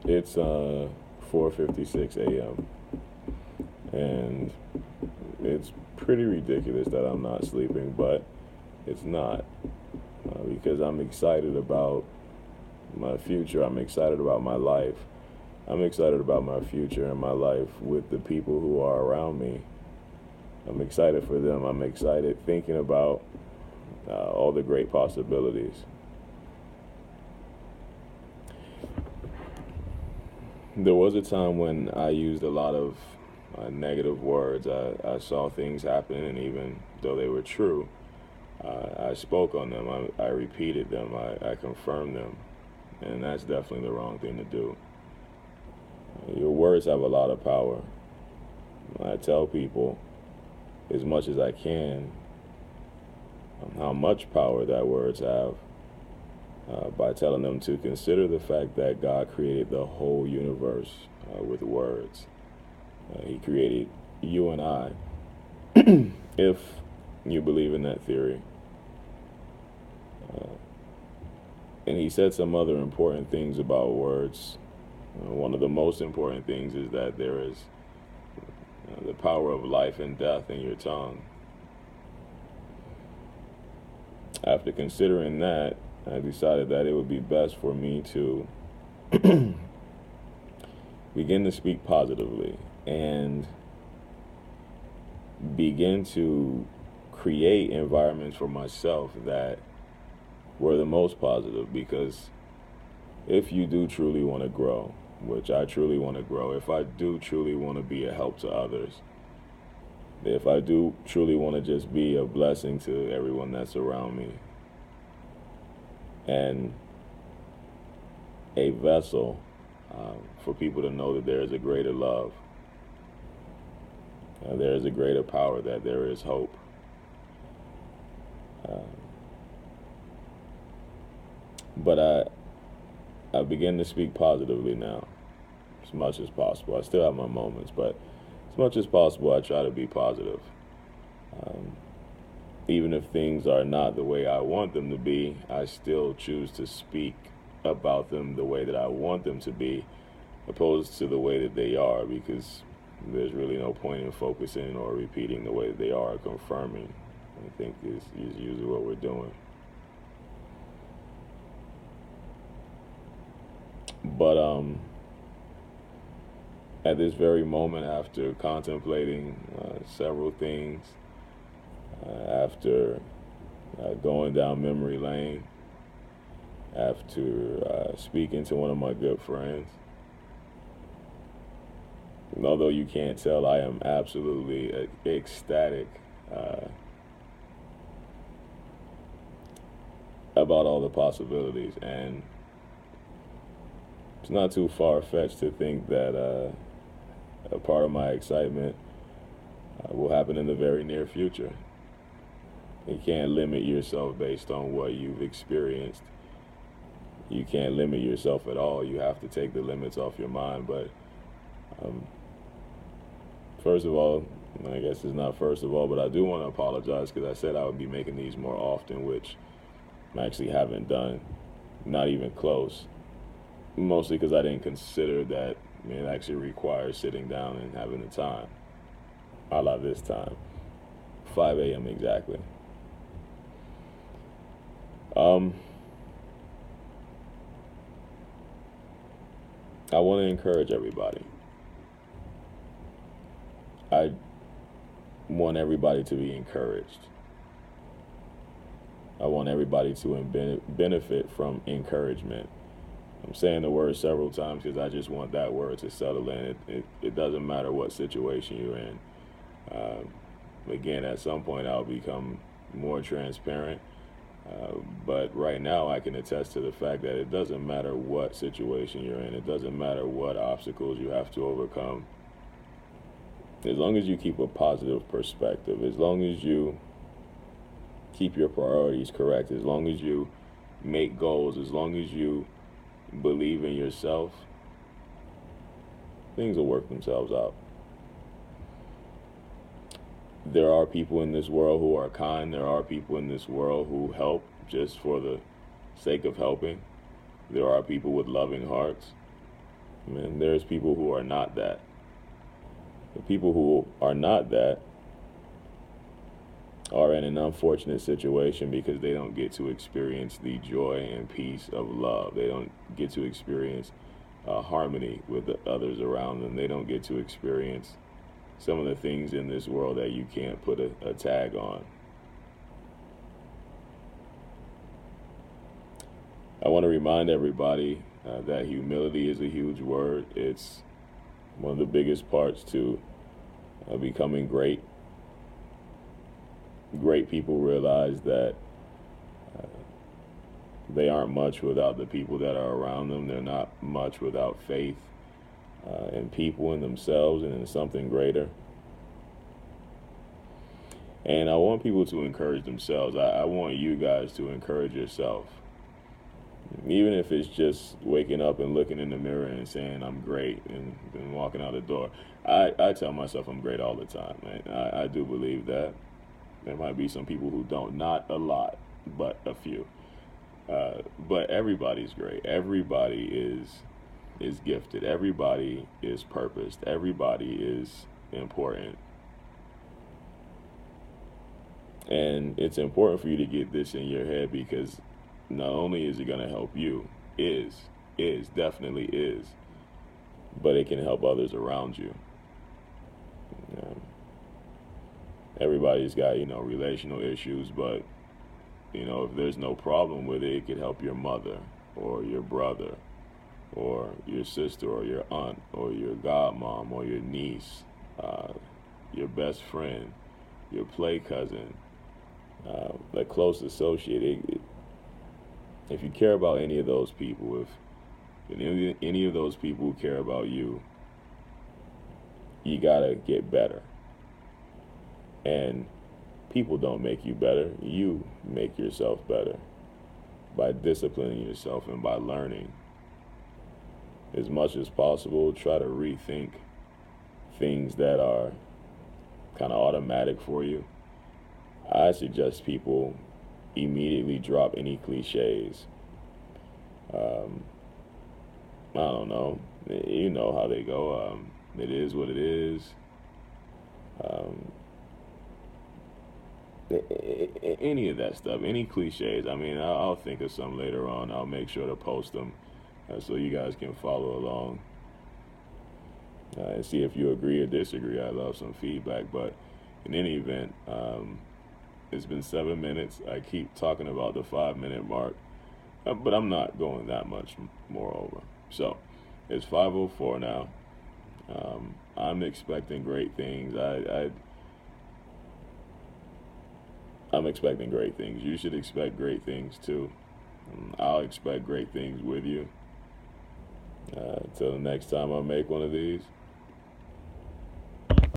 It's 4:56 a.m. and it's pretty ridiculous that I'm not sleeping, but it's not because I'm excited about my future. I'm excited about my life. I'm excited about my future and my life with the people who are around me. I'm excited for them. I'm excited thinking about all the great possibilities. There was a time when I used a lot of negative words. I saw things happen, and even though they were true, I spoke on them. I repeated them. I confirmed them. And that's definitely the wrong thing to do. Your words have a lot of power. I tell people as much as I can how much power that words have by telling them to consider the fact that God created the whole universe with words. He created you and I, if you believe in that theory. Uh, and he said some other important things about words. One of the most important things is that there is the power of life and death in your tongue. After considering that, I decided that it would be best for me to begin to speak positively and begin to create environments for myself that were the most positive, because if you do truly want to grow, which I truly want to grow, if I do truly want to be a help to others, if I do truly want to just be a blessing to everyone that's around me, and a vessel for people to know that there is a greater love, there is a greater power, that there is hope. Uh, but I begin to speak positively now, as much as possible. I still have my moments, but as much as possible, I try to be positive. Um, Even if things are not the way I want them to be, I still choose to speak about them the way that I want them to be, opposed to the way that they are, because there's really no point in focusing or repeating the way that they are, confirming. I think is usually what we're doing. But at this very moment, after contemplating several things, after going down memory lane, after speaking to one of my good friends, although you can't tell, I am absolutely ecstatic about all the possibilities. And it's not too far-fetched to think that a part of my excitement will happen in the very near future. You can't limit yourself based on what you've experienced. You can't limit yourself at all. You have to take the limits off your mind. But um, first of all, I guess it's not first of all, but I do want to apologize because I said I would be making these more often, which I actually haven't done, not even close. Mostly because I didn't consider that it actually requires sitting down and having the time. A la this time, 5 a.m. exactly. Um, I want to encourage everybody. I want everybody to be encouraged. I want everybody to benefit from encouragement. I'm saying the word several times because I just want that word to settle in. It doesn't matter what situation you're in. Again, at some point I'll become more transparent. But right now I can attest to the fact that it doesn't matter what situation you're in. It doesn't matter what obstacles you have to overcome. As long as you keep a positive perspective, as long as you keep your priorities correct, as long as you make goals, as long as you believe in yourself, things will work themselves out. There are people in this world who are kind. There are people in this world who help just for the sake of helping. There are people with loving hearts. And there's people who are not that. The people who are not that are in an unfortunate situation because they don't get to experience the joy and peace of love. They don't get to experience harmony with the others around them. They don't get to experience some of the things in this world that you can't put a tag on. I want to remind everybody that humility is a huge word. It's one of the biggest parts to becoming great. Great people realize that they aren't much without the people that are around them. They're not much without faith in people, in themselves, and in something greater. And I want people to encourage themselves. I want you guys to encourage yourself. Even if it's just waking up and looking in the mirror and saying I'm great and walking out the door. I tell myself I'm great all the time, man. I do believe that. There might be some people who don't, not a lot, but a few. But everybody's great. Everybody is gifted. Everybody is purposed. Everybody is important. And it's important for you to get this in your head because not only is it going to help you, definitely is, but it can help others around you. Everybody's got, relational issues, but, if there's no problem with it, it could help your mother or your brother or your sister or your aunt or your godmom or your niece, your best friend, your play cousin, a close associate. If you care about any of those people, if any of those people who care about you, you gotta get better. And people don't make you better. You make yourself better by disciplining yourself and by learning. As much as possible, try to rethink things that are kind of automatic for you. I suggest people immediately drop any cliches. I don't know. You know how they go. It is what it is. Any of that stuff, any cliches. I mean, I'll think of some later on. I'll make sure to post them so you guys can follow along and see if you agree or disagree. I love some feedback, but in any event, it's been 7 minutes. I keep talking about the 5-minute mark, but I'm not going that much more over. So it's 5:04 now. I'm expecting great things. I'm expecting great things. You should expect great things too. I'll expect great things with you. Until the next time I make one of these.